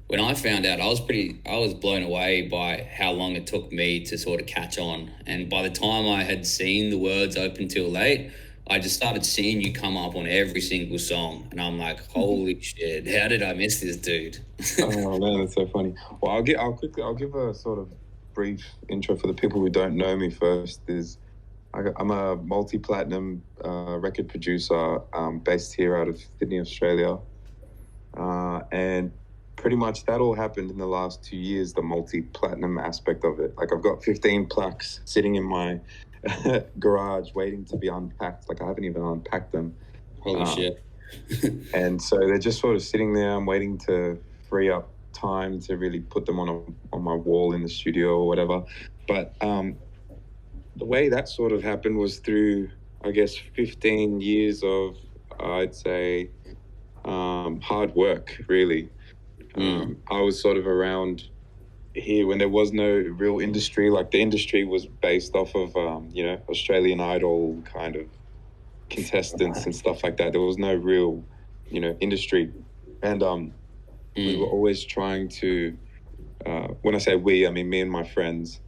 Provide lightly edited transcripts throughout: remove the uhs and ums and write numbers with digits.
When I found out, I was blown away by how long it took me to sort of catch on. And by the time I had seen the words Open Till Late, I just started seeing you come up on every single song. And I'm like, holy shit, how did I miss this dude? Oh man, that's so funny. Well, I'll give a sort of brief intro for the people who don't know me first. I'm a multi-platinum record producer based here out of Sydney, Australia. And pretty much that all happened in the last 2 years, the multi-platinum aspect of it. Like I've got 15 plaques sitting in my garage waiting to be unpacked. Like I haven't even unpacked them. Holy shit. And so they're just sort of sitting there. I'm waiting to free up time to really put them on my wall in the studio or whatever. But the way that sort of happened was through, I guess, 15 years of, I'd say, hard work, really. I was sort of around here when there was no real industry. Like the industry was based off of, Australian Idol kind of contestants and stuff like that. There was no real, industry. And we were always trying to, when I say we, I mean me and my friends,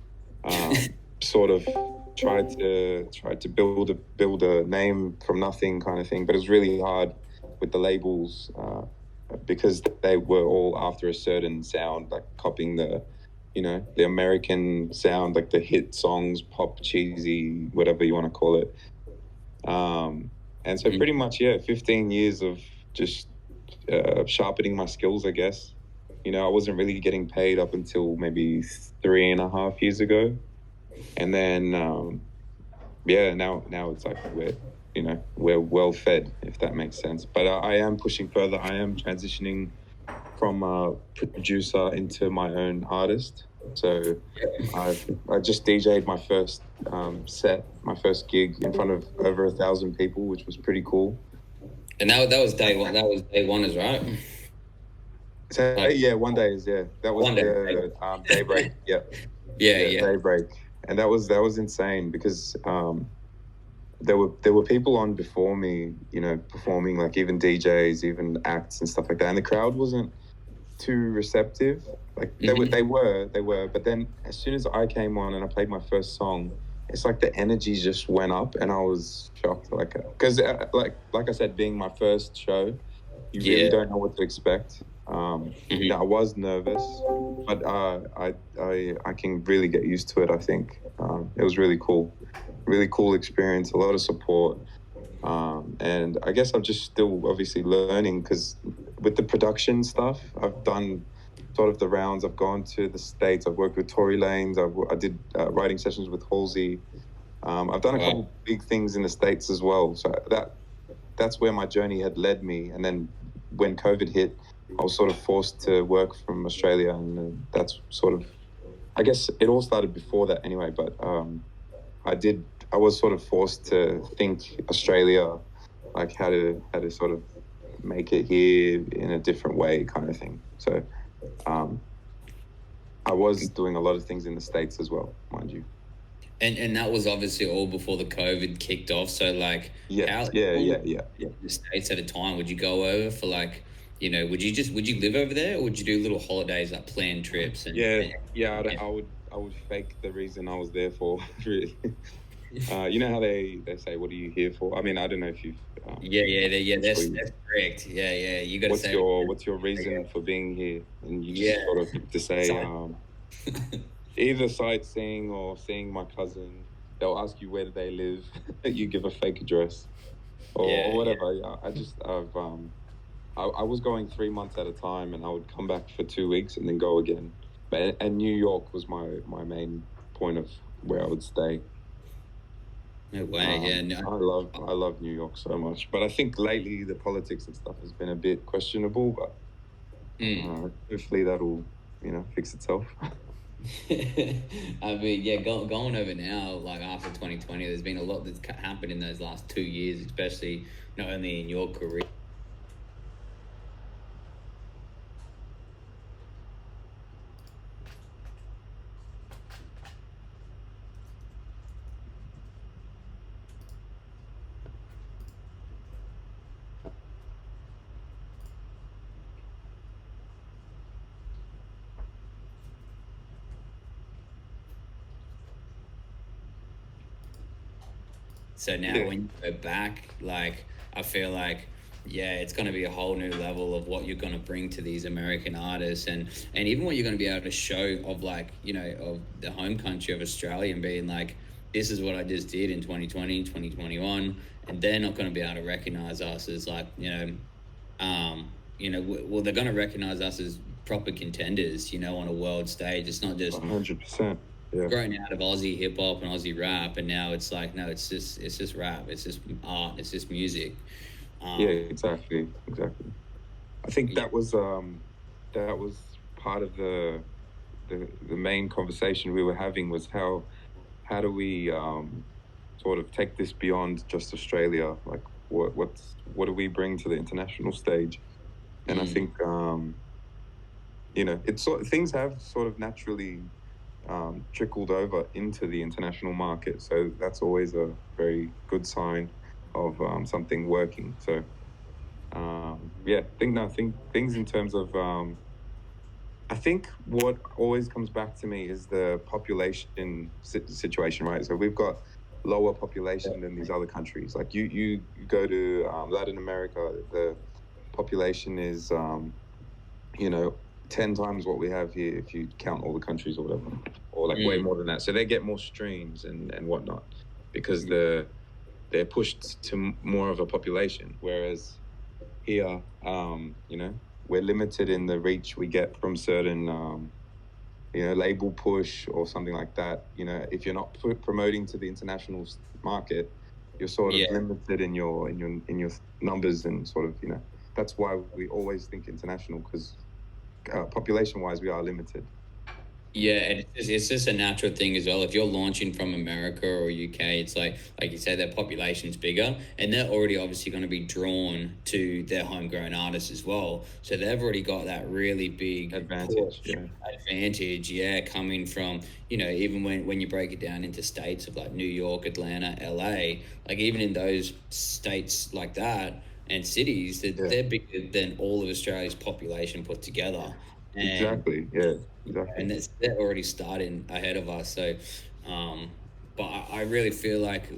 sort of tried to build a name from nothing kind of thing. But it was really hard with the labels because they were all after a certain sound, like copying the American sound, like the hit songs, pop, cheesy, whatever you want to call it. And so pretty much, 15 years of just sharpening my skills, I guess. I wasn't really getting paid up until maybe 3.5 years ago. And then, now it's like we're well fed, if that makes sense. But I am pushing further. I am transitioning from a producer into my own artist. So I just DJ'd my first set, my first gig in front of over 1,000 people, which was pretty cool. And that was day one. That was day one, is right? So one day is that was the daybreak. Yeah, daybreak, and that was insane because there were people on before me, performing, like even DJs, even acts and stuff like that, and the crowd wasn't too receptive. Like they were, but then as soon as I came on and I played my first song, it's like the energy just went up, and I was shocked. Like, because like I said, being my first show, you really don't know what to expect. I was nervous, but I can really get used to it. I think it was really cool experience, a lot of support, and I guess I'm just still obviously learning because with the production stuff, I've done sort of the rounds. I've gone to the States. I've worked with Tory Lanez. I did writing sessions with Halsey. I've done a couple big things in the States as well. So that's where my journey had led me. And then when COVID hit, I was sort of forced to work from Australia, and that's sort of, I guess it all started before that anyway. But I was sort of forced to think Australia, like how to sort of make it here in a different way, kind of thing. So I was doing a lot of things in the States as well, mind you. And that was obviously all before the COVID kicked off. So like, yeah. The States at a time, would you go over for like, would you live over there, or would you do little holidays, like planned trips? I would fake the reason I was there for, really. You know how they say, "What are you here for?" I mean, I don't know if you've. That's correct. Yeah. You got to say. What's your reason for being here? And you just sort of have to say either sightseeing or seeing my cousin. They'll ask you where do they live. You give a fake address or whatever. Yeah. I was going 3 months at a time, and I would come back for 2 weeks and then go again. And New York was my main point of where I would stay. No way, I love New York so much, but I think lately the politics and stuff has been a bit questionable. But hopefully that'll fix itself. I mean, going over now, like after 2020, there's been a lot that's happened in those last 2 years, especially not only in your career. So now Yeah. when you go back, like I feel like it's going to be a whole new level of what you're going to bring to these American artists, and even what you're going to be able to show of, like, of the home country of Australia, and being like, this is what I just did in 2020, 2021, and they're not going to be able to recognize us as, like, well, they're going to recognize us as proper contenders, on a world stage. It's not just 100%. Yeah. growing out of Aussie hip hop and Aussie rap, and now it's like, no, it's just rap, it's just art, it's just music. Yeah, exactly. I think Yeah. that was part of the main conversation we were having, was how do we sort of take this beyond just Australia? Like, what do we bring to the international stage? And I think it's things have sort of naturally trickled over into the international market, so that's always a very good sign of something working. So think things in terms of I think what always comes back to me is the population situation, right? So we've got lower population than these other countries. Like you go to Latin America, the population is 10 times what we have here if you count all the countries or whatever, or like way more than that. So they get more streams and whatnot because they're pushed to more of a population, whereas here, we're limited in the reach we get from certain, label push or something like that. If you're not promoting to the international market, you're sort of limited in your numbers, and sort of, that's why we always think international, because population-wise, we are limited. Yeah, and it's just a natural thing as well. If you're launching from America or UK, it's like you said, their population's bigger, and they're already obviously going to be drawn to their homegrown artists as well. So they've already got that really big Advantage, coming from, even when you break it down into states of like New York, Atlanta, LA, like even in those states like that and cities, they're bigger than all of Australia's population put together. Exactly. And they're already starting ahead of us. So, but I really feel like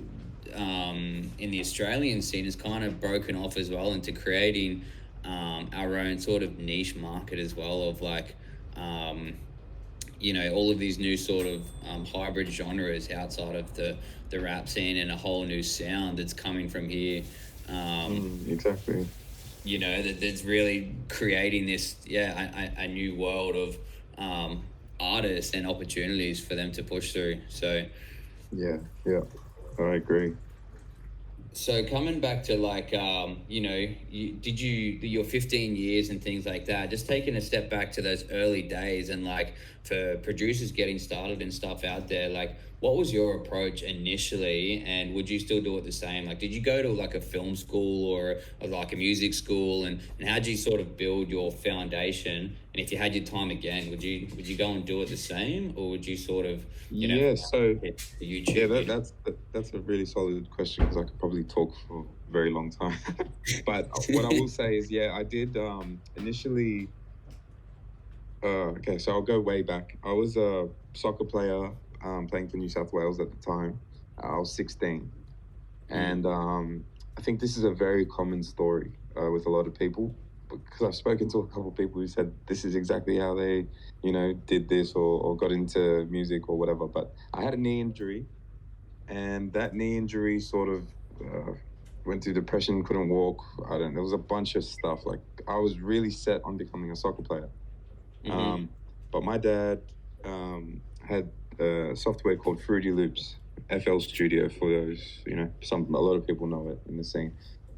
in the Australian scene is kind of broken off as well into creating our own sort of niche market as well, of like, all of these new sort of hybrid genres outside of the rap scene, and a whole new sound that's coming from here. Exactly. That's really creating this, a new world of artists and opportunities for them to push through. So I agree. So coming back to like, your 15 years and things like that, just taking a step back to those early days, and like for producers getting started and stuff out there, like what was your approach initially, and would you still do it the same? Like, did you go to like a film school or like a music school, and how did you sort of build your foundation? And if you had your time again, would you go and do it the same, or would you sort of, so YouTube? that's a really solid question, because I could probably talk for a very long time. But what I will say is, I did initially. Okay, so I'll go way back. I was a soccer player, playing for New South Wales at the time. I was 16, and I think this is a very common story with a lot of people, because I've spoken to a couple of people who said this is exactly how they, did this, or got into music or whatever. But I had a knee injury, and that knee injury sort of went through depression, couldn't walk. There was a bunch of stuff. Like, I was really set on becoming a soccer player. But my dad had a software called Fruity Loops, FL Studio, for those, a lot of people know it in the scene.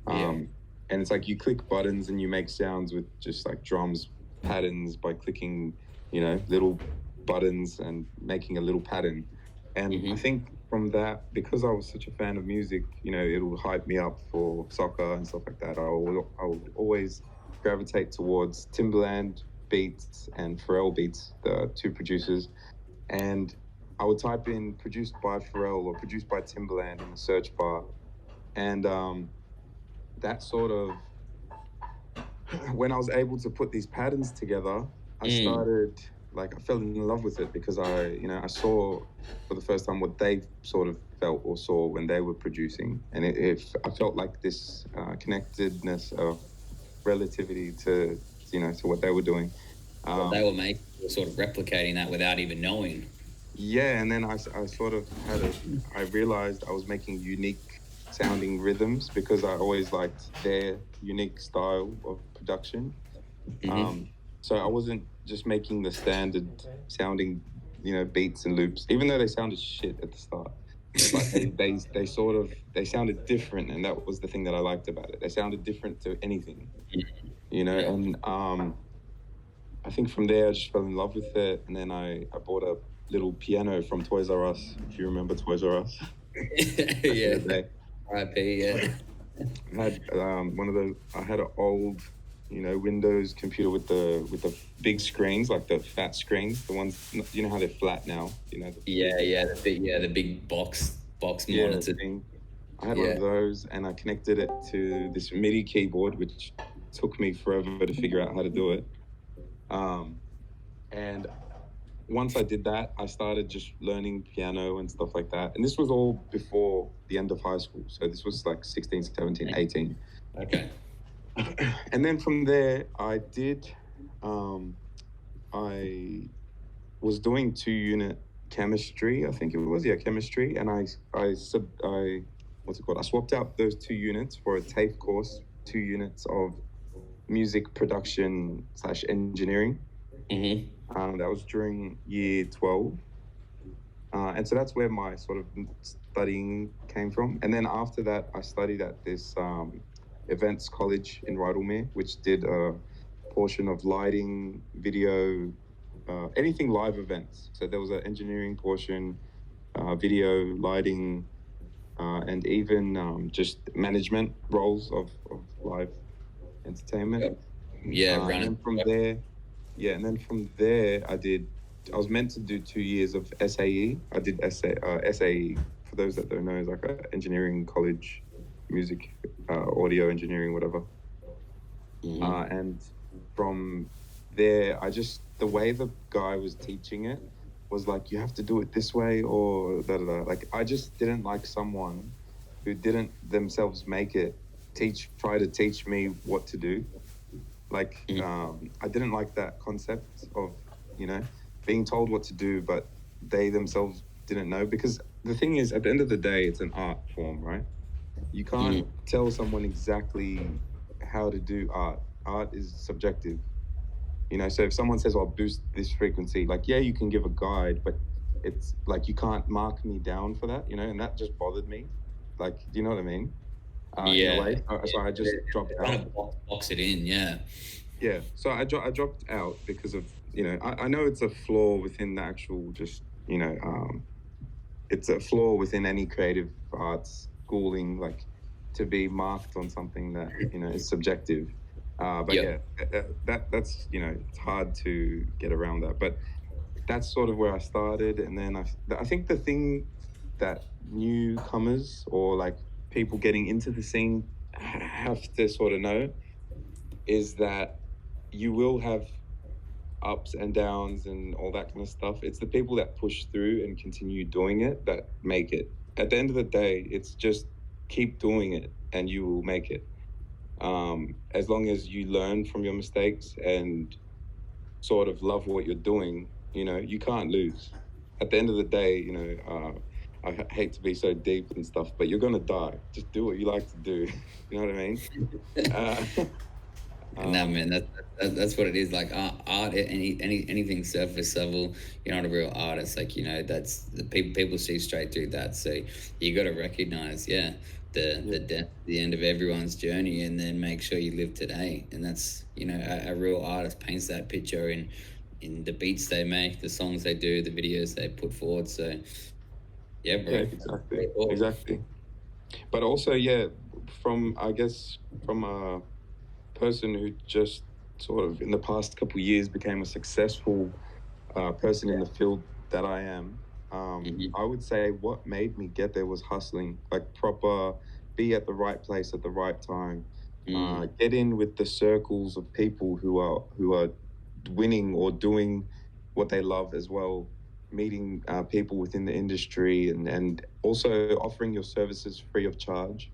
And it's like you click buttons and you make sounds with just like drums patterns by clicking, little buttons and making a little pattern. And I think from that, because I was such a fan of music, it would hype me up for soccer and stuff like that. I would always gravitate towards Timbaland beats and Pharrell beats, the two producers. And I would type in produced by Pharrell or produced by Timbaland in the search bar. And that sort of, when I was able to put these patterns together, I started like I fell in love with it because I saw for the first time what they sort of felt or saw when they were producing, and I felt like this connectedness of relativity to what they were doing. What they were making, sort of replicating that without even knowing. Yeah, and then I sort of I realized I was making unique sounding rhythms because I always liked their unique style of production. Mm-hmm. So I wasn't just making the standard sounding, beats and loops, even though they sounded shit at the start. But they sort of they sounded different, and that was the thing that I liked about it. They sounded different to anything, Yeah. and I think from there I just fell in love with it, and then I bought a little piano from Toys R Us, if you remember Toys R Us. Yeah. RIP, yeah. I had I had an old, Windows computer with the big screens, like the fat screens, the ones you know how they're flat now, The big box monitor. thing. I had one Yeah. of those, and I connected it to this MIDI keyboard, which took me forever to figure out how to do it. And once I did that, I started just learning piano and stuff like that. And this was all before the end of high school. So this was like 16, 17, 18. Okay. And then from there, I was doing 2-unit chemistry. I think it was, chemistry. And what's it called? I swapped out those 2 units for a TAFE course, 2 units of music production / engineering. Mm-hmm. That was during year 12. And so that's where my sort of studying came from. And then after that, I studied at this events college in Rydalmere, which did a portion of lighting, video, anything live events. So there was an engineering portion, video, lighting, and even just management roles of live entertainment. Yeah, And then from there, I was meant to do 2 years of SAE. I did SAE, for those that don't know, is like an engineering college, music, audio engineering, whatever. Mm-hmm. And from there, the way the guy was teaching it was like, you have to do it this way or da da da. Like, I just didn't like someone who didn't themselves make it try to teach me what to do. Like, I didn't like that concept of, being told what to do, but they themselves didn't know. Because the thing is, at the end of the day, it's an art form, right? You can't tell someone exactly how to do art. Art is subjective. So if someone says, I'll boost this frequency, like, yeah, you can give a guide, but it's like, you can't mark me down for that, and that just bothered me. Like, do you know what I mean? In a way. So I just dropped out. Kind of box it in, yeah. Yeah. So I dropped out because of, I know it's a flaw within the actual just, it's a flaw within any creative arts schooling, like to be marked on something that, is subjective. But Yep. that's, it's hard to get around that. But that's sort of where I started. And then I think the thing that newcomers or like people getting into the scene have to sort of know is that you will have ups and downs and all that kind of stuff. It's the people that push through and continue doing it that make it. At the end of the day, it's just keep doing it and you will make it. As long as you learn from your mistakes and sort of love what you're doing, you can't lose. At the end of the day, I hate to be so deep and stuff, but you're gonna die. Just do what you like to do. You know what I mean? No, man, that's what it is. Like art, anything surface level, you're not a real artist. Like that's the people see straight through that. So you got to recognize, the end of everyone's journey, and then make sure you live today. And that's a real artist paints that picture in the beats they make, the songs they do, the videos they put forward. So yeah, bro. Yeah, exactly. But also, from a person who just sort of in the past couple of years became a successful person in the field that I am, I would say what made me get there was hustling, like proper, be at the right place at the right time, get in with the circles of people who are winning or doing what they love as well, meeting people within the industry, and also offering your services free of charge.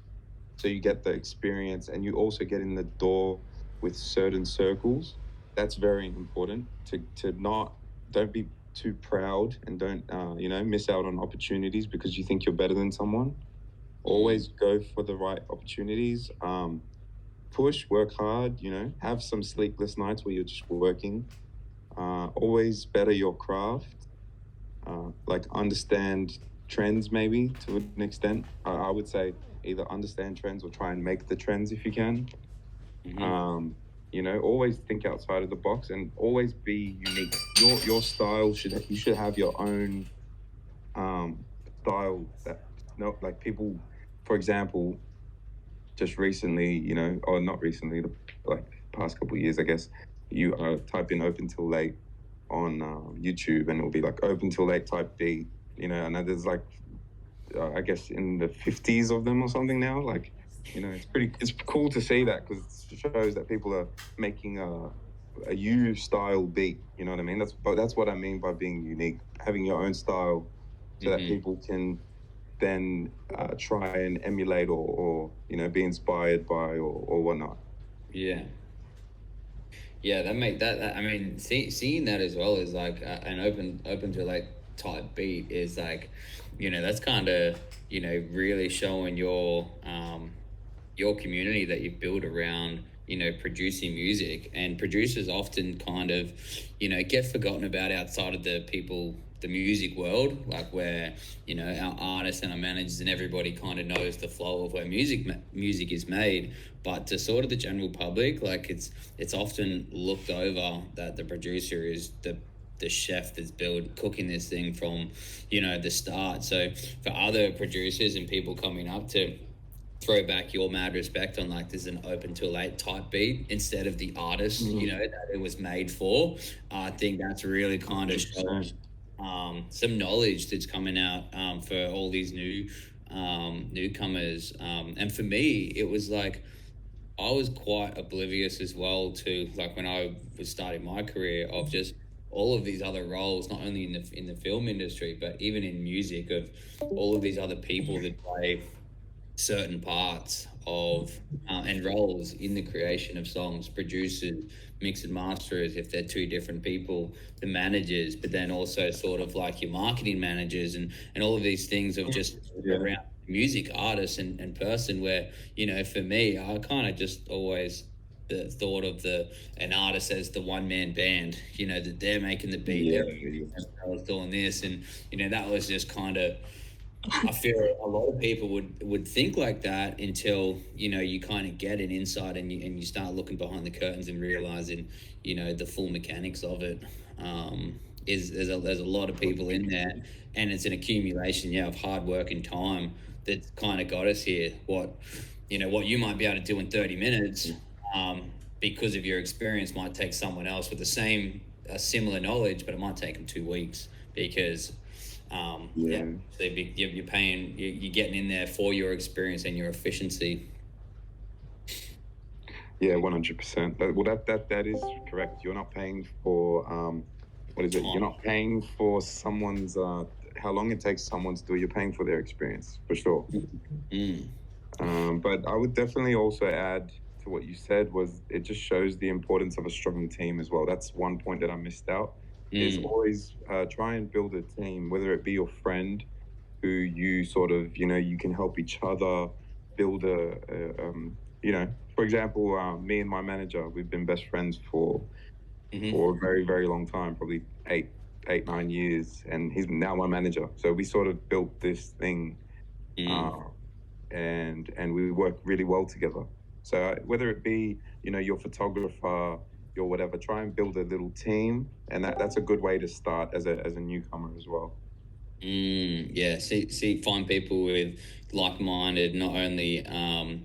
So you get the experience and you also get in the door with certain circles. That's very important to not, don't be too proud and don't, miss out on opportunities because you think you're better than someone. Always go for the right opportunities. Push, work hard, have some sleepless nights where you're just working. Always better your craft. Like understand trends maybe to an extent. I would say either understand trends or try and make the trends if you can. Mm-hmm. Always think outside of the box and always be unique. Your style you should have your own style that no like people, for example, just recently, or not recently, the like past couple of years, I guess, you type in "open till late" on YouTube, and it'll be like "open till late" type beat, and then there's like, I guess in the 50s of them or something now. Like, it's cool to see that because it shows that people are making a you style beat. You know what I mean? That's what I mean by being unique, having your own style, so that Mm-hmm. people can then try and emulate or be inspired by or whatnot. Yeah. Yeah, that I mean, seeing that as well is like an open to like type beat is like, that's kind of really showing your community that you've built around producing music. And producers often kind of get forgotten about outside of the music world, like where our artists and our managers and everybody kind of knows the flow of where music is made. But to sort of the general public, like it's often looked over that the producer is the chef that's cooking this thing from the start. So for other producers and people coming up to throw back your mad respect on like there's an open till late type beat instead of the artist that it was made for. I think that's really kind of showing some knowledge that's coming out for all these newcomers. And for me, it was like I was quite oblivious as well to like when I was starting my career of just all of these other roles, not only in the film industry, but even in music, of all of these other people that play certain parts of and roles in the creation of songs, producers, mix and masterers, if they're two different people, the managers, but then also sort of like your marketing managers and all of these things of just around music artist and person where, for me, I kind of just always the thought of an artist as the one man band, that they're making the beat, Yeah, they're doing this, and that was just kind of I feel a lot of people would think like that until you kind of get an insight and you start looking behind the curtains and realizing the full mechanics of it. Is there's a lot of people in there, and it's an accumulation of hard work and time that's kind of got us here. What you might be able to do in 30 minutes, because of your experience, might take someone else with the same similar knowledge, but it might take them 2 weeks because you're paying, you're getting in there for your experience and your efficiency. Yeah, 100%. Well, that is correct. You're not paying for what is it? You're not paying for someone's how long it takes someone to do it. You're paying for their experience for sure. Mm. But I would definitely also add to what you said was it just shows the importance of a strong team as well. That's one point that I missed out. Is always try and build a team, whether it be your friend who you sort of you can help each other build for example, me and my manager, we've been best friends for a very very long time, probably 8 9 years, and he's now my manager. So we sort of built this thing, and we work really well together. So whether it be your photographer, your whatever, try and build a little team, and that's a good way to start as a newcomer as well. Yeah, find people with like-minded, not only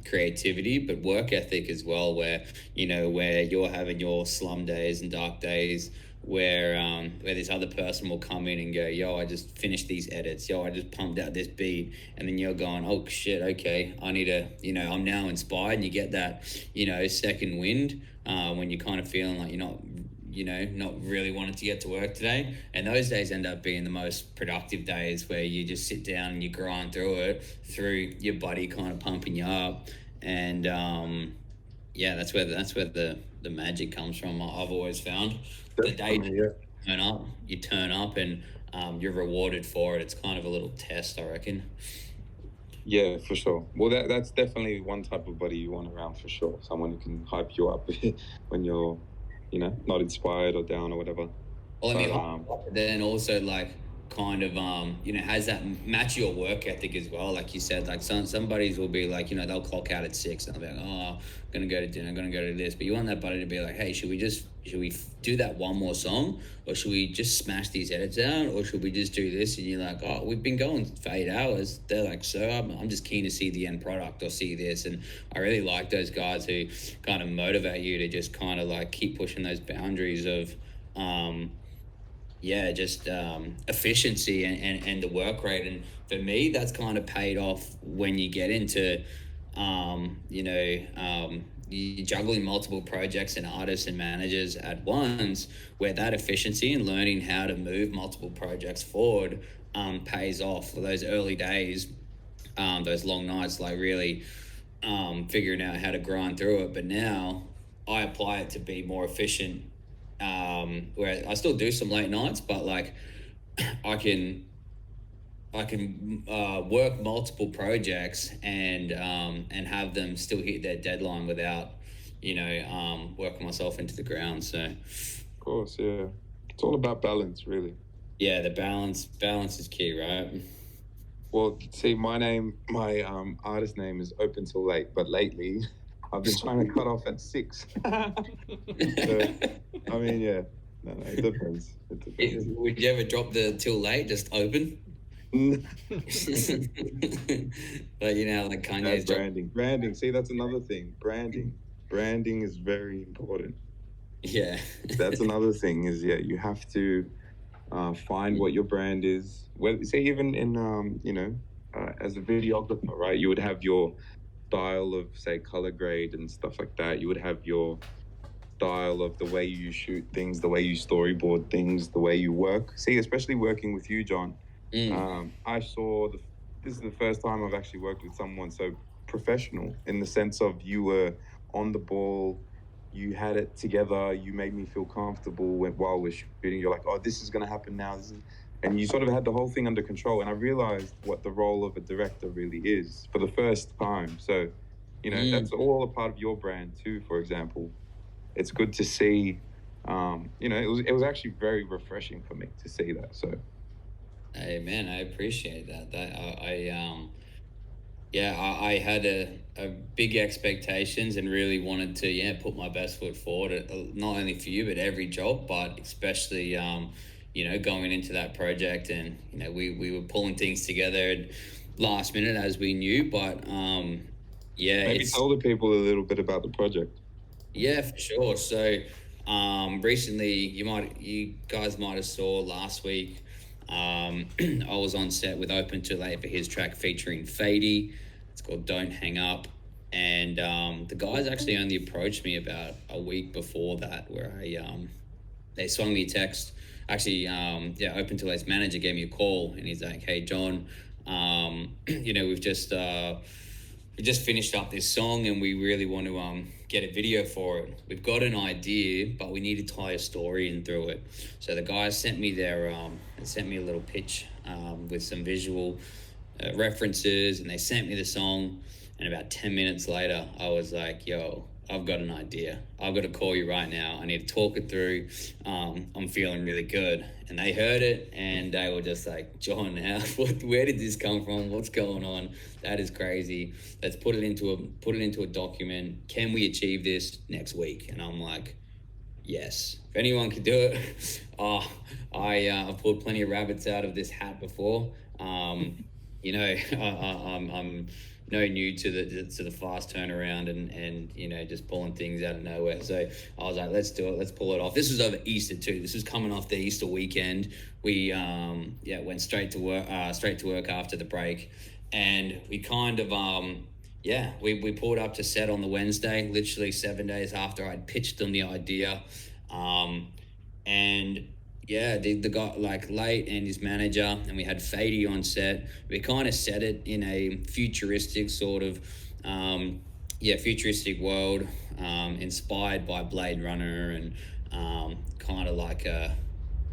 creativity but work ethic as well. Where you're having your slum days and dark days, where this other person will come in and go, "Yo, I just finished these edits. Yo, I just pumped out this beat," and then you're going, "Oh shit, okay, I need to, I'm now inspired." And you get that, second wind when you're kind of feeling like you're not not really wanting to get to work today. And those days end up being the most productive days, where you just sit down and you grind through it, through your buddy kind of pumping you up. And yeah, that's where the magic comes from. I've always found the day Definitely, yeah. you turn up, and you're rewarded for it. It's kind of a little test, I reckon. Yeah, for sure. Well, that's definitely one type of buddy you want around for sure. Someone who can hype you up when you're, not inspired or down or whatever. Well, I mean, But then also like kind of has that match your work ethic as well. Like you said, like some buddies will be like, they'll clock out at 6 and they'll be like, oh, I'm gonna go to dinner, I'm gonna go to this. But you want that buddy to be like, hey, should we do that one more song, or should we just smash these edits out, or should we just do this? And you're like, oh, we've been going for 8 hours. They're like, so I'm just keen to see the end product or see this. And I really like those guys who kind of motivate you to just kind of like keep pushing those boundaries of just efficiency and the work rate. And for me, that's kind of paid off when you get into you juggling multiple projects and artists and managers at once, where that efficiency and learning how to move multiple projects forward pays off. For those early days, those long nights, like really figuring out how to grind through it. But now I apply it to be more efficient, where I still do some late nights, but like I can work multiple projects and have them still hit their deadline without working myself into the ground. So of course, yeah, it's all about balance, really. Yeah, the balance is key, right? Well, see, my artist name is Open Till Late, but lately I've been trying to cut off at 6. So, I mean, yeah, no, it depends. Would you ever drop the till late, just open? But like Kanye's branding. See, that's another thing. Branding is very important. Yeah. That's another thing. Is you have to find what your brand is. Well, say even in as a videographer, right? You would have your style of, say, color grade and stuff like that. You would have your style of the way you shoot things, the way you storyboard things, the way you work. See, especially working with you, John. I saw this is the first time I've actually worked with someone so professional, in the sense of you were on the ball, you had it together, you made me feel comfortable while we're shooting. You're like, oh, this is going to happen now. And you sort of had the whole thing under control. And I realized what the role of a director really is for the first time. So, that's all a part of your brand too, for example. It's good to see, it was actually very refreshing for me to see that. So, hey man, I appreciate that. I had a big expectations and really wanted to put my best foot forward, not only for you but every job, but especially going into that project. And we were pulling things together last minute, as we knew, but maybe tell the people a little bit about the project. Yeah, for sure. So recently, you guys might have saw last week, I was on set with Open Too Late for his track featuring Fadey. It's called Don't Hang Up. And the guys actually only approached me about a week before that, where they swung me a text. Actually, Open Too Late's manager gave me a call, and he's like, hey, John, we've just finished up this song and we really want to get a video for it. We've got an idea, but we need to tie a story in through it. So the guys sent me sent me a little pitch with some visual references, and they sent me the song. And about 10 minutes later, I was like, yo, I've got an idea. I've got to call you right now. I need to talk it through. I'm feeling really good. And they heard it, and they were just like, John, where did this come from? What's going on? That is crazy. Let's put it into a document. Can we achieve this next week? And I'm like, yes. If anyone could do it, I've pulled plenty of rabbits out of this hat before. I'm no new to the fast turnaround and just pulling things out of nowhere. So I was like, let's do it. Let's pull it off. This was over Easter too. This was coming off the Easter weekend. We went straight to work after the break, and we kind of we pulled up to set on the Wednesday, literally 7 days after I'd pitched them the idea. and yeah, the guy like Late and his manager, and we had Fadey on set. We kind of set it in a futuristic sort of, futuristic world, inspired by Blade Runner and kind of like a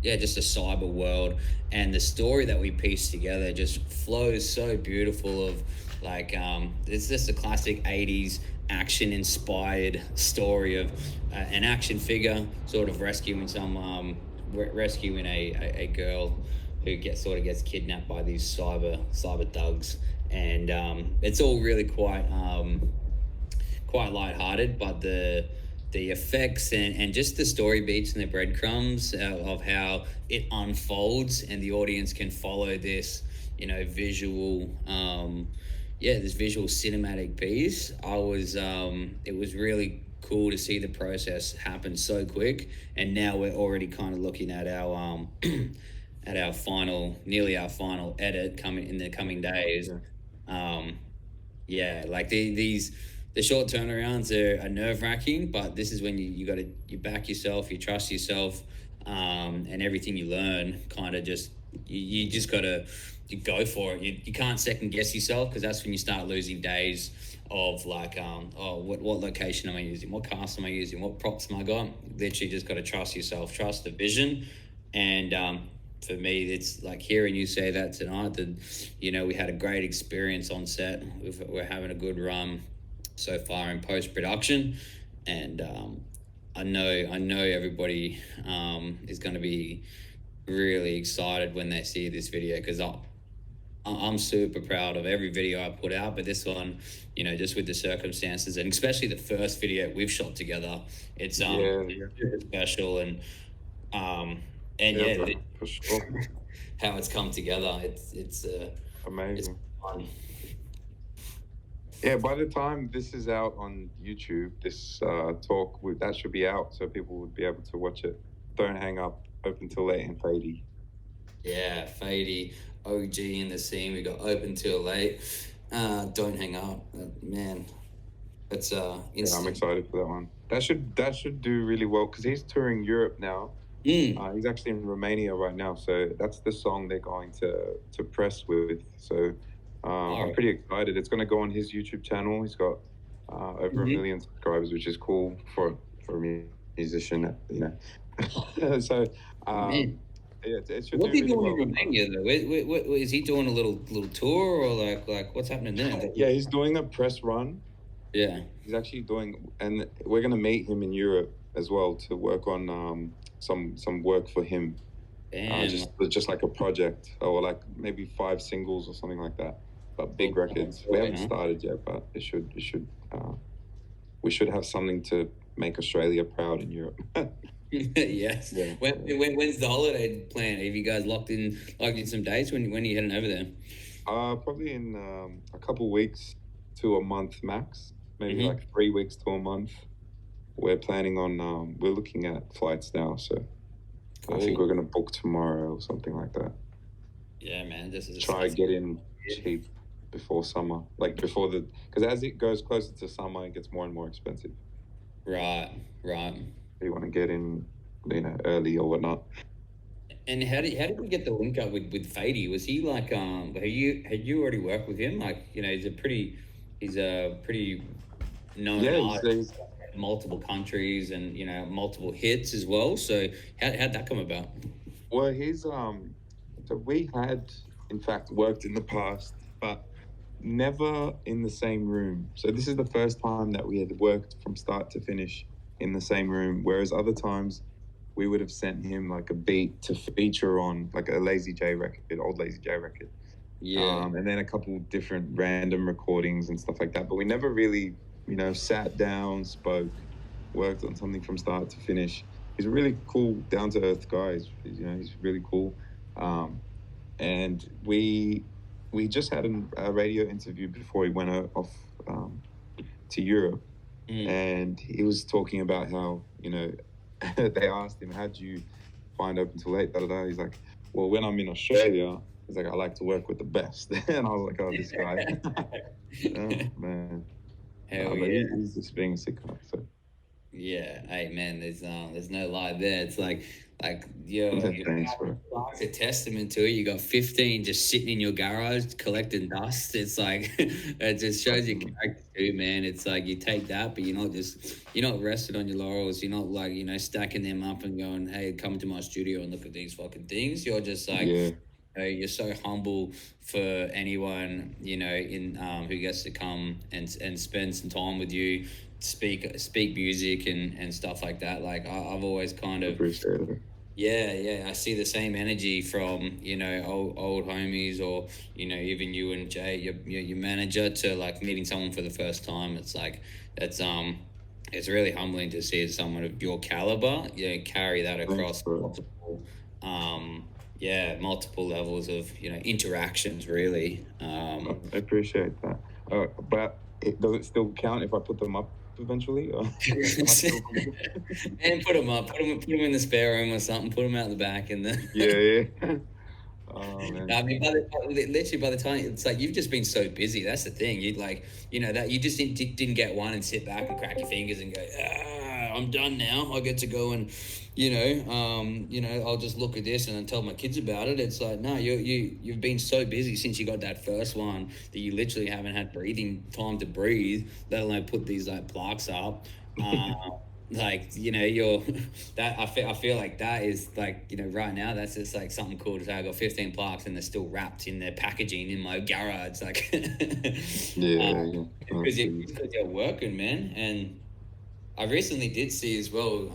just a cyber world. And the story that we pieced together just flows so beautiful of like it's just a classic 80s action inspired story of an action figure sort of rescuing a girl who gets kidnapped by these cyber thugs. And it's all really quite lighthearted, but the effects and just the story beats and the breadcrumbs of how it unfolds, and the audience can follow this, visual, this visual cinematic piece. It was really cool to see the process happen so quick, and now we're already kind of looking at our at nearly our final edit coming in the coming days. Um, like the short turnarounds are nerve wracking, but this is when you back yourself, you trust yourself, and everything you learn kind of just you just gotta you go for it. You can't second guess yourself, because that's when you start losing days of like what location am I using, what cast am I using, what props am I got. Literally just got to trust yourself, trust the vision. And for me, it's like hearing you say that tonight, that we had a great experience on set. We're having a good run so far in post production, and I know everybody is going to be really excited when they see this video, because I'm super proud of every video I put out, but this one, just with the circumstances, and especially the first video we've shot together, it's super special. And for sure. how it's come together, it's amazing. It's fun. Yeah, by the time this is out on YouTube, this talk that should be out, so people would be able to watch it. Don't hang up, Open Till Late, and Fadey. Yeah, Fadey, OG in the scene. We got Open Till Late. Don't hang up, man. That's I'm excited for that one. That should do really well, because he's touring Europe now. He's actually in Romania right now, so that's the song they're going to press with. So I'm pretty excited. It's going to go on his YouTube channel. He's got over 1 million subscribers, which is cool for a musician, So it should What's do he really doing well. in Romania though? What, is he doing a little tour, or like what's happening there? Yeah, he's doing a press run. Yeah, he's actually doing, and we're going to meet him in Europe as well to work on some work for him. Just like a project, or like maybe 5 singles or something like that, but big records. We haven't started yet, but we should have something to make Australia proud in Europe. Yes. Yeah. When's the holiday plan? Have you guys locked in some dates? When are you heading over there? Probably in a couple weeks to a month max. Maybe like 3 weeks to a month. We're planning on we're looking at flights now, so cool. I think we're gonna book tomorrow or something like that. Yeah, man. This is try to get in cheap before summer, because as it goes closer to summer, it gets more and more expensive. Right. You want to get in, early or whatnot. And how did we get the link up with Fadey? Was he like had you already worked with him? Like, he's a pretty known artist, multiple countries, and multiple hits as well. So how'd that come about? Well, he's so we had in fact worked in the past, but never in the same room. So this is the first time that we had worked from start to finish in the same room, whereas other times we would have sent him like a beat to feature on, like a Lazy J record, old Lazy J record. Yeah. And then a couple different random recordings and stuff like that. But we never really, sat down, spoke, worked on something from start to finish. He's a really cool, down-to-earth guy. He's really cool. And we just had a radio interview before he went off to Europe. And he was talking about how, they asked him, how'd you find Open Till Late? He's like, well, when I'm in Australia, he's like, I like to work with the best. And I was like, oh, this guy. Oh, man. Hell yeah. He's just being a sick guy. So. Yeah, hey man, there's no lie there. It's like your Thanks, bro. it's a testament to it. You got 15 just sitting in your garage collecting dust. It's like it just shows your character too, man. It's like you take that, but you're not rested on your laurels. You're not like, stacking them up and going, hey, come to my studio and look at these fucking things. You're just like, Yeah, you're so humble for anyone in who gets to come and spend some time with you, speak music and stuff like that. Like I've always kind of, appreciate it. yeah, I see the same energy from old homies, or even you and Jay, your manager, to like meeting someone for the first time. It's like it's really humbling to see someone of your caliber, carry that Thanks, across bro. multiple, multiple levels of interactions. Really, I appreciate that. But does it still count if I put them up eventually? Or am I still and put them up, put them in the spare room or something. Put them out the back in the. Yeah, yeah. Oh man. I mean, literally by the time it's like you've just been so busy. That's the thing. You'd like, that you just didn't get one and sit back and crack your fingers and go, I'm done now. I get to go and, I'll just look at this and then tell my kids about it. It's like, no, you've been so busy since you got that first one that you literally haven't had breathing time to breathe, let alone put these like plaques up. Like you're that I feel like that is like right now that's just like something cool to say. I got 15 plaques and they're still wrapped in their packaging in my garage, like Yeah. because you're working, man. And I recently did see as well,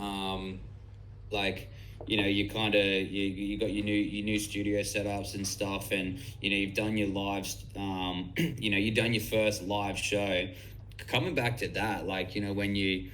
like you kind of you got your new studio setups and stuff, and you've done your lives, you've done your first live show. Coming back to that, like when you're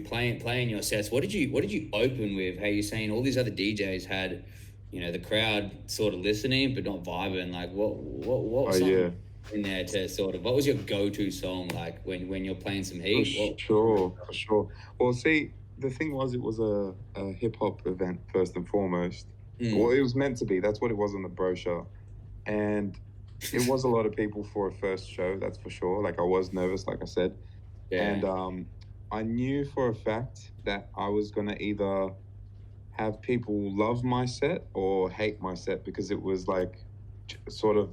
playing your sets, what did you open with? How you saying all these other DJs had the crowd sort of listening but not vibing? Like what Oh was something yeah. in there to sort of, what was your go-to song like when you're playing some For heat? sure, for sure. Well, see, the thing was, it was a hip hop event first and foremost. Well, Mm, it was meant to be. That's what it was on the brochure, and it was a lot of people for a first show. That's for sure. Like I was nervous, like I said, and yeah. I knew for a fact that I was gonna either have people love my set or hate my set because it was like sort of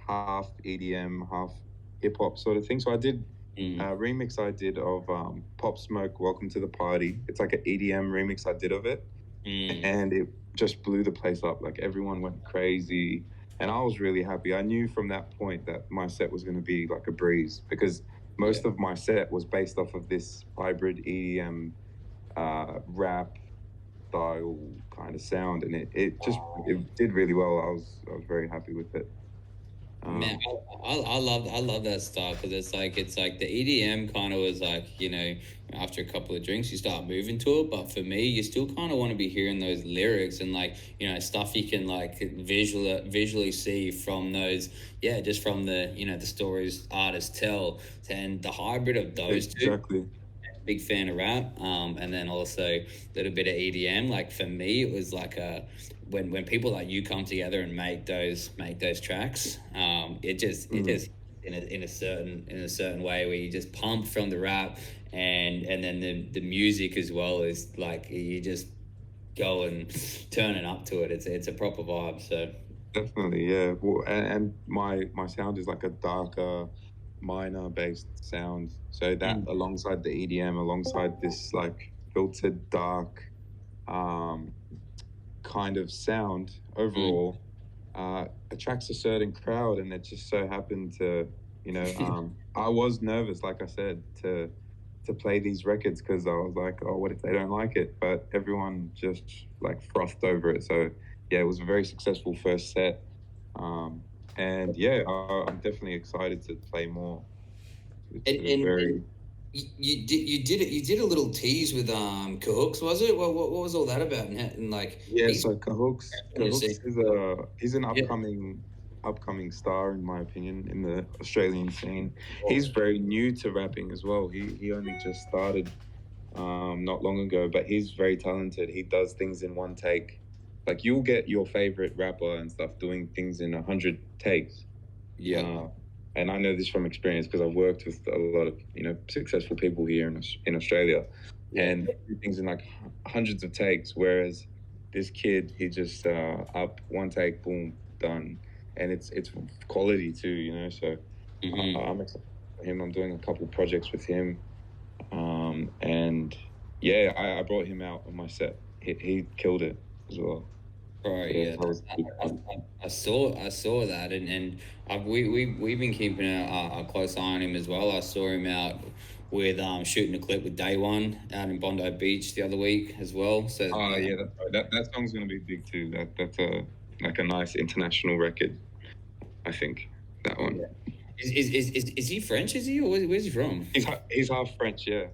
half EDM, half hip hop sort of thing. So I did a Mm, remix I did of Pop Smoke, Welcome to the Party. It's like an EDM remix I did of it. mm, And it just blew the place up. Like everyone went crazy. And I was really happy. I knew from that point that my set was going to be like a breeze because yeah. most of my set was based off of this hybrid EDM rap style kind of sound, and it did really well. I was very happy with it. Man, Um, I love that stuff, because it's like the EDM kind of was like, after a couple of drinks you start moving to it, but for me you still kind of want to be hearing those lyrics and like stuff you can like visually see from those, yeah, just from the stories artists tell, and the hybrid of those two. exactly. Big fan of rap, and then also a little bit of EDM. Like for me, it was like when people like you come together and make those tracks. It just Mm. in a certain way where you just pump from the rap, and then the music as well is like you just go and turning up to it. It's a proper vibe. So Definitely, yeah. Well, and my sound is like a darker, minor based sound. So that mm, alongside the EDM, alongside this like filtered dark, um, kind of sound mm. overall, attracts a certain crowd, and it just so happened to, I was nervous, like I said, to play these records because I was like, oh, what if they don't like it? But everyone just like frothed over it. So yeah, it was a very successful first set. Um, and yeah, I'm definitely excited to play more. and, It was and very you did a little tease with Cahooks, was it? What was all that about? And like Yeah. he's So Cahooks, on your scene. Cahooks is he's an Yeah. upcoming star in my opinion in the Australian scene. He's very new to rapping as well. He only just started not long ago, but he's very talented. He does things in one take. Like you'll get your favorite rapper and stuff doing things in 100 takes. Yeah. Uh, and I know this from experience because I've worked with a lot of successful people here in Australia, and they do things in like hundreds of takes, whereas this kid, he just up one take, boom, done, and it's quality too, So I'm excited for him. I'm doing a couple projects with him, and yeah, I brought him out on my set. He killed it as well. Right, Yeah, yeah, that was I saw that, and we've been keeping a close eye on him as well. I saw him out with shooting a clip with Day One out in Bondi Beach the other week as well. So oh yeah, that's right. That song's gonna be big too. That's a like a nice international record, I think. That one. Yeah. Is he French? Is he, or where's he from? He's half French, yeah.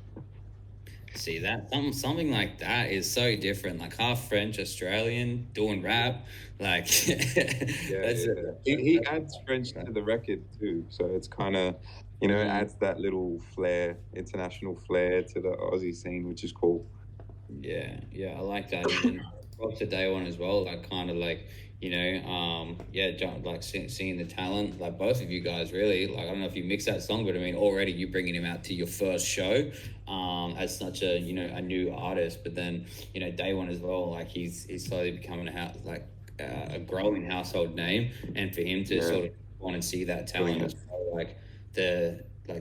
See that something like that is so different. Like half French, Australian, doing rap. Like he adds French to the record too, so it's kind of it adds that little flair, international flair to the Aussie scene, which is cool. Yeah, I like that. And props to Day One as well. Like kind of like like seeing the talent, like both of you guys really. Like I don't know if you mix that song, but I mean already you bringing him out to your first show, as such a a new artist. But then Day One as well. Like he's slowly becoming a growing household name, and for him to sort of want and see that talent as well, like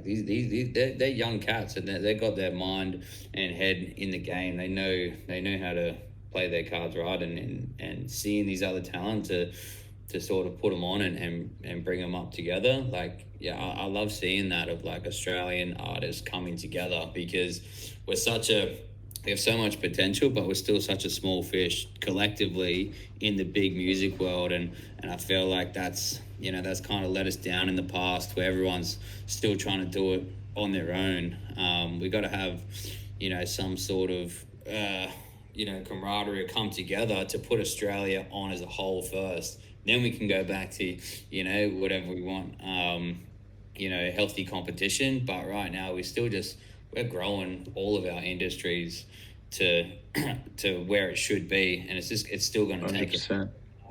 these they're young cats, and they got their mind and head in the game. They know how to play their cards right, and seeing these other talent to sort of put them on and bring them up together. Like I love seeing that of like Australian artists coming together, because we have so much potential, but we're still such a small fish collectively in the big music world, and I feel like that's kind of let us down in the past, where everyone's still trying to do it on their own. We got to have some sort of camaraderie, come together to put Australia on as a whole first. Then we can go back to whatever we want, healthy competition. But right now we're growing all of our industries to where it should be, and it's still going to take it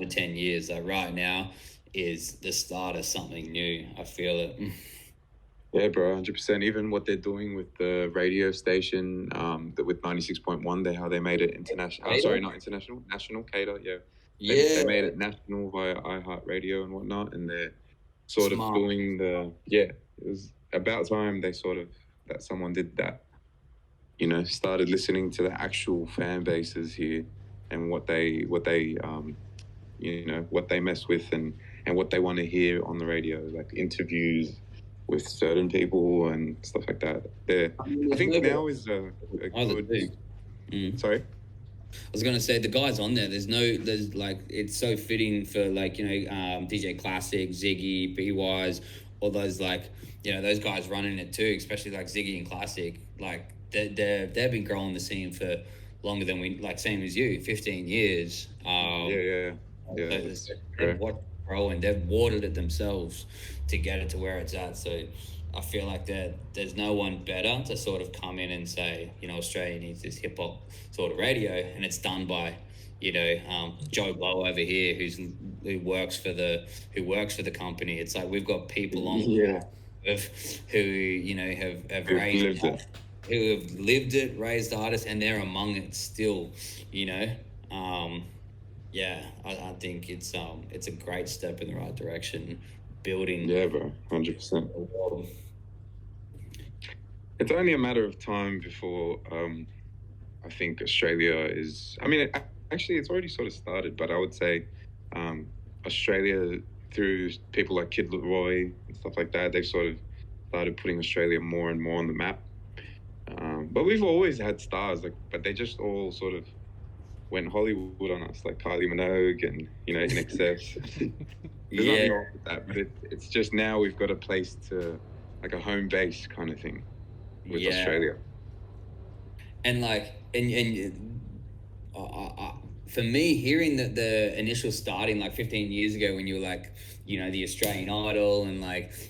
10 years. Like right now is the start of something new. I feel it. Yeah, bro, 100%. Even what they're doing with the radio station, with 96.1, how they made it international. Sorry, not international, national. Cater, yeah. They made it national via iHeartRadio and whatnot, and they're sort of doing it was about time that someone did that. Started listening to the actual fan bases here and what they mess with and what they want to hear on the radio, like interviews with certain people and stuff like that. I think now is a good. Sorry. I was gonna say the guys on there's like it's so fitting for like DJ Classic, Ziggy, B-Wise, all those those guys running it too, especially like Ziggy and Classic. Like they've been growing the scene for longer than we, like same as you, 15 years. They've watched it grow, and they've watered it themselves to get it to where it's at. So I feel like there's no one better to sort of come in and say, Australia needs this hip hop sort of radio, and it's done by, Joe Blow over here who works for the company. It's like we've got people on who have raised it, who have lived it, raised artists, and they're among it still. I think it's a great step in the right direction. Building. Yeah, bro, 100%. It's only a matter of time before I think Australia is. I mean, actually, it's already sort of started, but I would say Australia, through people like Kid Leroy and stuff like that, they've sort of started putting Australia more and more on the map. But we've always had stars, but they just all sort of went Hollywood on us, like Kylie Minogue and In Excess. There's nothing wrong with that, but it's just now we've got a place to, like a home base kind of thing with Australia. And for me, hearing that the initial starting like 15 years ago, when you were like, the Australian Idol, and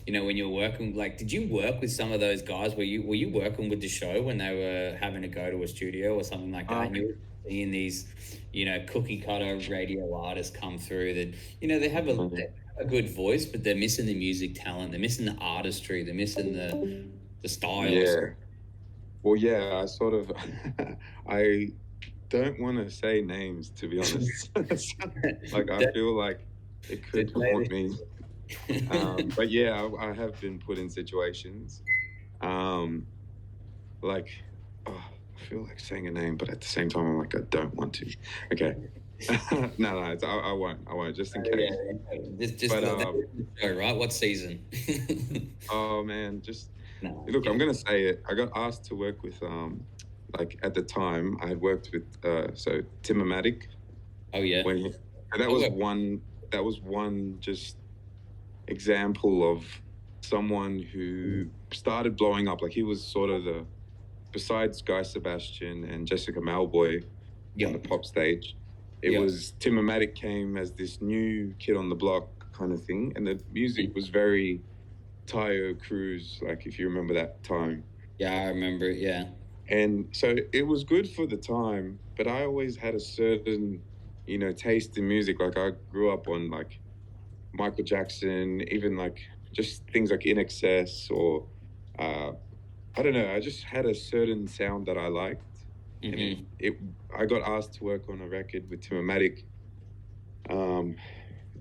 when you were working, like, did you work with some of those guys? Were you working with the show when they were having to go to a studio or something like that? And you were seeing these, cookie cutter radio artists come through that, they have a a good voice, but they're missing the music talent. They're missing the artistry. They're missing the styles. Yeah. Well, yeah, I sort of, I don't want to say names, to be honest. Like, I feel like it could haunt me. But yeah, I have been put in situations. Like, oh, I feel like saying a name, but at the same time, I'm like, I don't want to. Okay. No, I won't, just in case. Just But, show, right? What season? oh man, just No, look, I'm gonna say it. I got asked to work with, like at the time, I had worked with, so Timmatic. Oh yeah. When he, and that was one. That was one just example of someone who started blowing up. Like he was sort of the, besides Guy Sebastian and Jessica Malboy on the pop stage, it was Timmatic came as this new kid on the block kind of thing, and the music was very Tayo Cruz, like if you remember that time. Yeah, I remember it. Yeah. And so it was good for the time, but I always had a certain, taste in music. Like I grew up on like Michael Jackson, even like just things like In Excess or I don't know. I just had a certain sound that I liked, and I got asked to work on a record with Timmatic,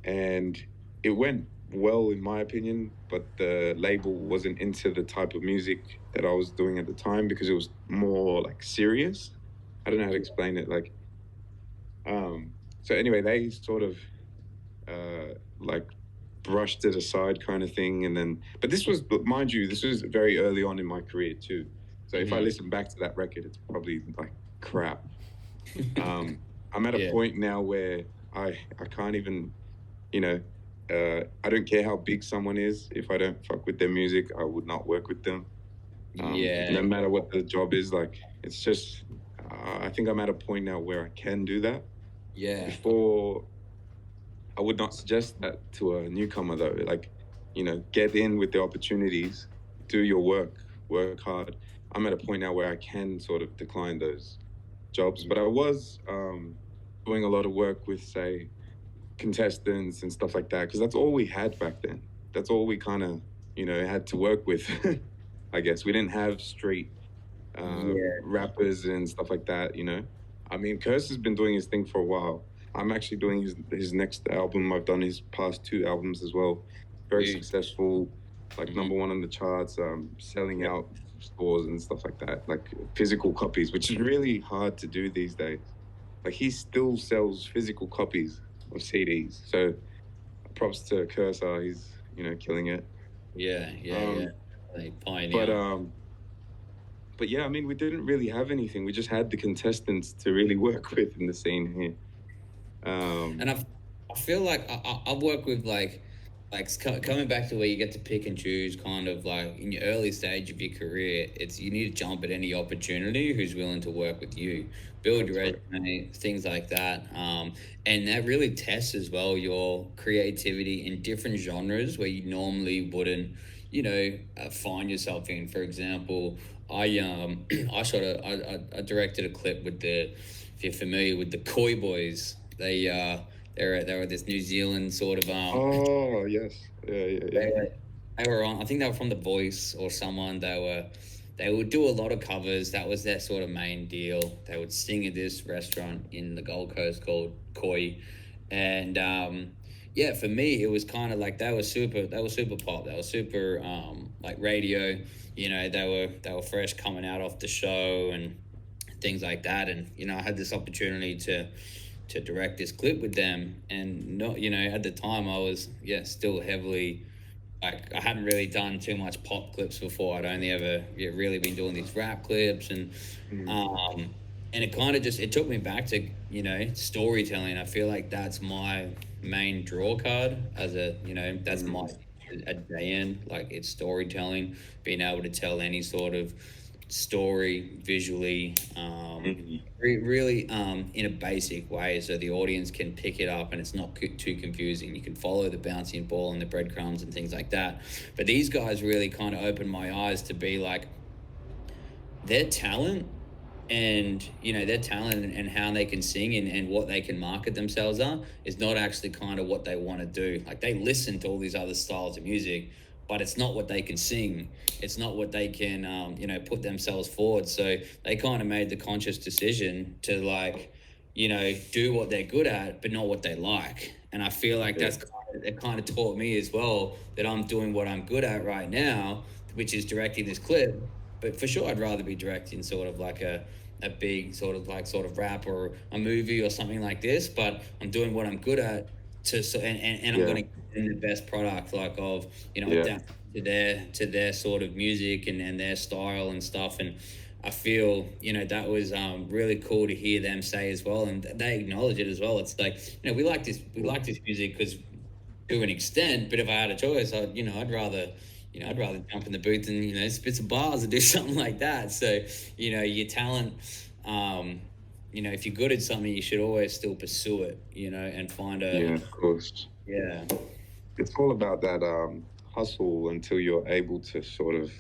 and it went well in my opinion, but the label wasn't into the type of music that I was doing at the time because it was more like serious. I don't know how to explain it. Like, so anyway, they sort of like brushed it aside kind of thing. And then, but this was, mind you, this was very early on in my career too. So if I listen back to that record, it's probably like crap. I'm at a point now where I can't even, I don't care how big someone is. If I don't fuck with their music, I would not work with them. No matter what the job is, like, it's just, I think I'm at a point now where I can do that. Yeah. Before, I would not suggest that to a newcomer though. Like, get in with the opportunities, do your work hard. I'm at a point now where I can sort of decline those jobs, but I was doing a lot of work with, say, contestants and stuff like that, because that's all we had back then. That's all we kind of, had to work with. I guess we didn't have street rappers and stuff like that. I mean, Curse has been doing his thing for a while. I'm actually doing his next album. I've done his past 2 albums as well. Very successful, like #1 on the charts, selling out stores and stuff like that, like physical copies, which is really hard to do these days. Like he still sells physical copies of CDs. So props to Cursor, he's killing it. Yeah. Pioneer. But yeah, I mean, we didn't really have anything. We just had the contestants to really work with in the scene here. And I feel like I work with like coming back to where you get to pick and choose, kind of like in your early stage of your career, it's you need to jump at any opportunity who's willing to work with you, build your resume, things like that, and that really tests as well your creativity in different genres where you normally wouldn't find yourself in. For example, I directed a clip with if you're familiar with the Koi Boys, they were this New Zealand sort of oh yes, yeah. They were on, I think they were from The Voice or someone. They would do a lot of covers. That was their sort of main deal. They would sing at this restaurant in the Gold Coast called Koi, and for me it was kind of like they were super pop. They were super like radio. They were fresh coming out off the show and things like that. And I had this opportunity to direct this clip with them, and at the time I was still heavily, like, I hadn't really done too much pop clips before. I'd only ever really been doing these rap clips, and it kind of it took me back to storytelling. I feel like that's my main draw card as that's my at JN, like it's storytelling, being able to tell any sort of story visually, really in a basic way, so the audience can pick it up and it's not too confusing. You can follow the bouncing ball and the breadcrumbs and things like that. But these guys really kind of opened my eyes to be like, their talent and their talent and how they can sing and what they can market themselves on is not actually kind of what they want to do. Like, they listen to all these other styles of music, but it's not what they can sing. It's not what they can put themselves forward. So they kind of made the conscious decision to, like, do what they're good at but not what they like. And I feel like it kind of taught me as well that I'm doing what I'm good at right now, which is directing this clip. But for sure, I'd rather be directing sort of like a big sort of rap or a movie or something like this. But I'm doing what I'm good at and I'm Yeah. going to get in the best product, like, of Yeah. adapt to their sort of music and their style and stuff. And I feel that was really cool to hear them say as well, and they acknowledge it as well. It's like, we like this music because, to an extent, but if I had a choice, I'd rather jump in the booth and spit some bars and do something like that. So your talent, if you're good at something, you should always still pursue it, and find Yeah, of course. yeah. It's all about that hustle until you're able to sort of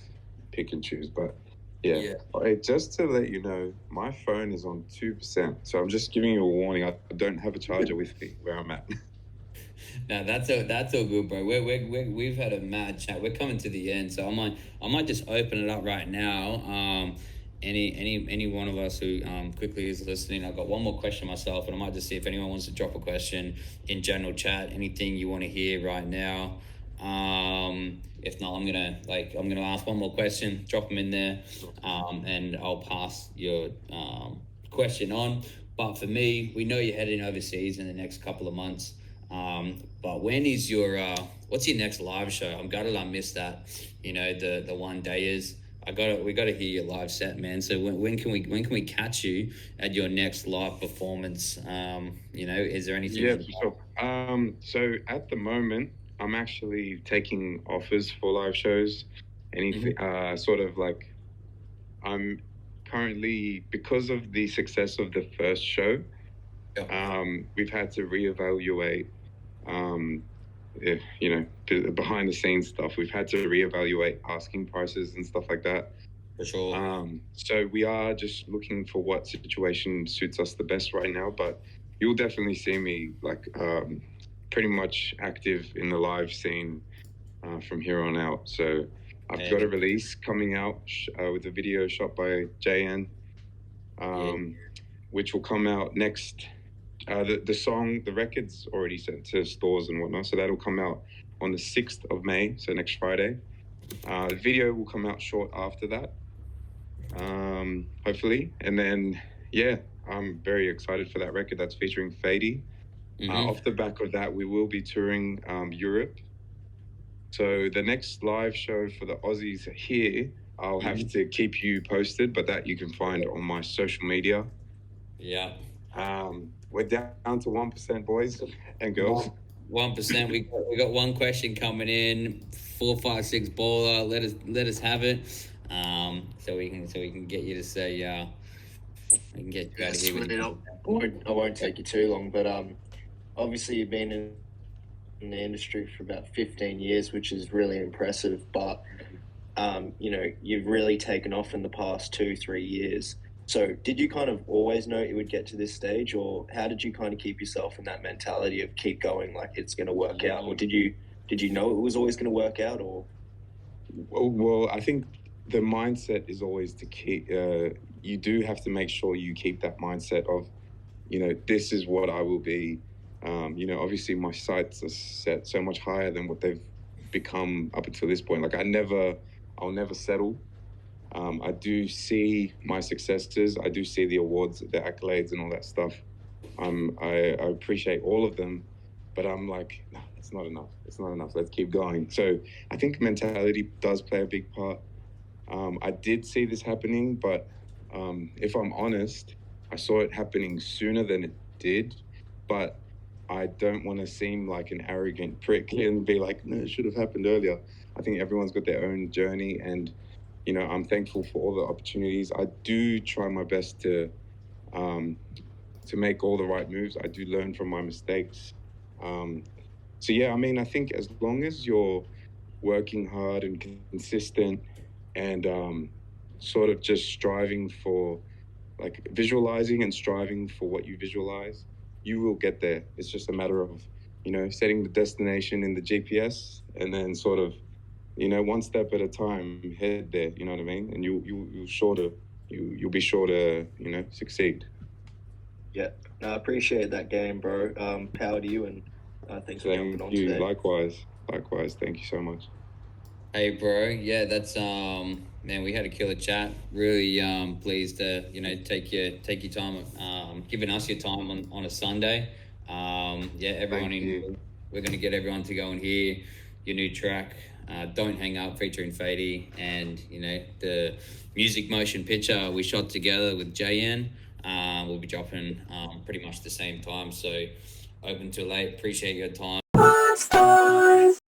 pick and choose. But yeah. Hey, just to let you know, my phone is on 2%, so I'm just giving you a warning. I don't have a charger with me where I'm at. No, that's all good, bro. We've had a mad chat. We're coming to the end, so I might just open it up right now. Any one of us who quickly is listening, I've got one more question myself, and I might just see if anyone wants to drop a question in general chat. Anything you want to hear right now. If not, I'm gonna ask one more question. Drop them in there, and I'll pass your question on. But for me, we know you're heading overseas in the next couple of months. But when is your what's your next live show? I'm gutted I missed that. The one day is. We gotta hear your live set, man. So when can we catch you at your next live performance? Is there anything? Yeah, sure. So at the moment, I'm actually taking offers for live shows. Anything, sort of like, I'm currently, because of the success of the first show, we've had to reevaluate, the behind the scenes stuff. We've had to reevaluate asking prices and stuff like that. For sure. So we are just looking for what situation suits us the best right now, but you'll definitely see me, like, pretty much active in the live scene from here on out. So I've got a release coming out with a video shot by JN, which will come out next. The record's already sent to stores and whatnot, so that'll come out on the 6th of May, so next Friday. The video will come out short after that, hopefully. And then, yeah, I'm very excited for that record that's featuring Fadey. Off the back of that, we will be touring Europe. So the next live show for the Aussies here, I'll have to keep you posted, but that you can find on my social media. Yeah. We're down to 1%, boys and girls. 1%. We got one question coming in. 456 baller. Let us have it. So we can get you to say we can get you out of here. I won't take you too long, but obviously you've been in the industry for about 15 years, which is really impressive. But you've really taken off in the past 2-3 years. So did you kind of always know it would get to this stage, or how did you kind of keep yourself in that mentality of keep going, like it's going to work out? Or did you know it was always going to work out? Or well, I think the mindset is always to keep. You do have to make sure you keep that mindset of, this is what I will be. Obviously my sights are set so much higher than what they've become up until this point. Like, I'll never settle. I do see my successes. I do see the awards, the accolades, and all that stuff. I appreciate all of them, but I'm like, no, it's not enough. It's not enough. Let's keep going. So I think mentality does play a big part. I did see this happening, but if I'm honest, I saw it happening sooner than it did. But I don't want to seem like an arrogant prick and be like, no, it should have happened earlier. I think everyone's got their own journey, and I'm thankful for all the opportunities. I do try my best to make all the right moves. I do learn from my mistakes. So yeah, I think as long as you're working hard and consistent and sort of just striving for like visualizing and striving for what you visualize, you will get there. It's just a matter of, you know, setting the destination in the GPS and then sort of, you know, one step at a time, head there. You know what I mean? And you'll be sure to, you know, succeed. Yeah, no, I appreciate that game, bro. Power to you, and thanks for jumping Thank on you. today. Likewise. Thank you so much. Hey, bro. Yeah, that's man, we had a killer chat. Really pleased to, you know, take your time, giving us your time on a Sunday. Yeah, everyone Thank you. we're gonna get everyone to go and hear your new track, Don't Hang Up, featuring Fadey, and you know, the music motion picture we shot together with JN. We'll be dropping pretty much the same time. So open till late. Appreciate your time. Hoodstarz.